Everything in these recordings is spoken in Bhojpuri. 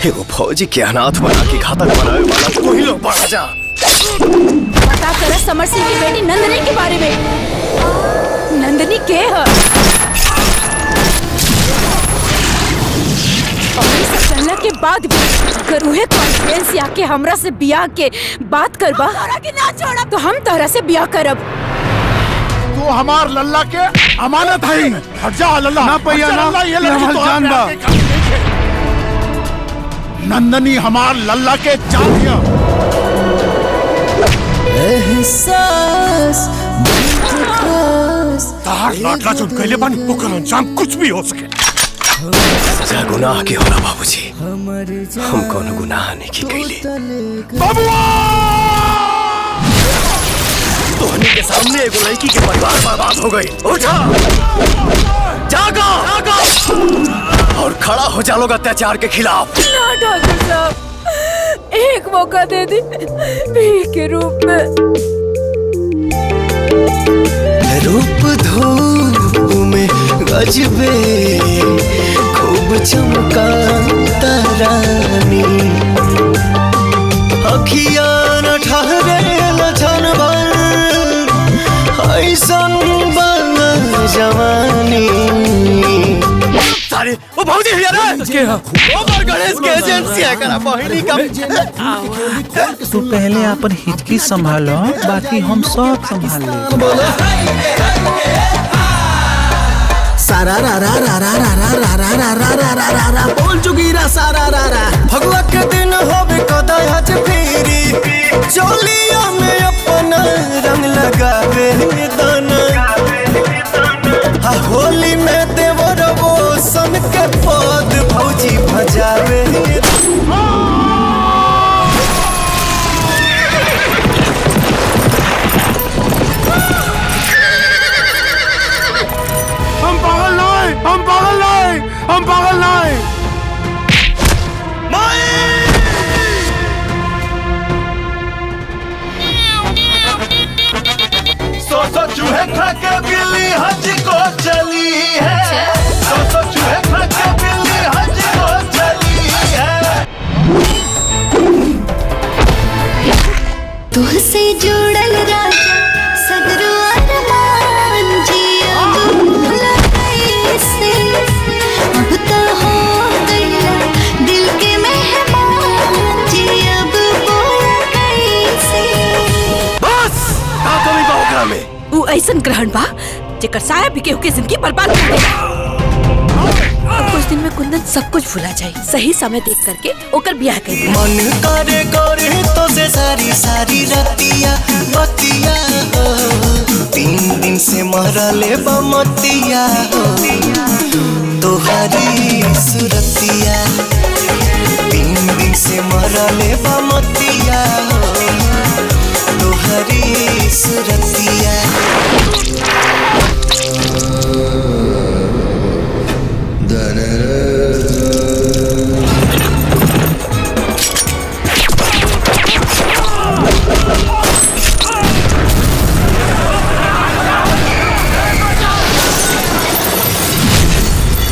एगो फौजी के अनाथ बना के घातक बनावे वाला तू ही लोग पड़ा जा। पता कर समर सिंह की बेटी नंदनी के बारे में। नंदनी के है और ये सब चलने के बाद भी अगर उहे कॉन्फ्रेंस आके हमरा से बियाह के बात करबा के ना छोड़ा तो हम तोहरा से बियाह करब। तू हमार लल्ला के अमानत है। हट जा लल्ला ना पैया ना ये जान बा। नंदनी हमार लल्ला के जान दिया। तार लाडला जो कहले बानी ओकर अंजाम कुछ भी हो सके। सजा गुनाह के होला बाबूजी, हम कोनो गुनाह नहीं की कैले। बाबूआ तोहनी के सामने एगो लड़की के परिवार बर्बाद हो गई। उठा जागा जागा और खड़ा हो जा लोग अत्याचार के खिलाफ। ना डॉक्टर साहब एक मौका दे दी भीख के रूप में। रूप धूप में गजबे खूब चमका तारानी, अखिया न ठहरे लछन भर ऐसन बंगा जवानी। सारे वो भौजी हिया रे के हा ओवर गणेश के एजेंसी है करा बहिनी का। तू पहले अपन हिचकी संभालो, बाकी हम सब संभाल ले। सारा रा रा रा रा रा रा रा रा रा रा रा रा रा रा बोल चुकी रा सारा रा रा। भगवा के दिन होवे कदहज फेरी, चोलिया में अपना रंग लगावे दाना। होली में देवर वो सन के पद भौजी भजावे। हम पागल नहीं, हम पागल नहीं, हम पागल नहीं। सौ चूहे खा के बिल्ली हज को चली है। सौ चूहे खा के बिल्ली हज को चली है। तुझसे जुड़ल राजा सगरो अरमान जिया भूला कैसे। अब तो हो गया दिल के मेहमान जी, अब बोला कैसे। बस का कमी बा ओकरा में। उ ऐसन ग्रहण बा जेकर साया भी केहू के जिंदगी बर्बाद कर देगा। अब कुछ दिन में कुंदन सब कुछ भुला जाए। सही समय देख करके ओकर बियाह कर दे। मन करे करे तो से सारी सारी रतिया बतिया हो। 3 दिन से मरले बमतिया हो तोहरी सुरतिया। 3 दिन से मरले बमतिया हो तोहरी सुरतिया।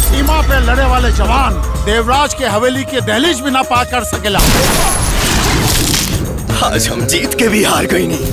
सीमा पे लड़े वाले जवान देवराज के हवेली के दहलीज भी ना पार कर सकेला। आज हम जीत के भी हार गई नहीं।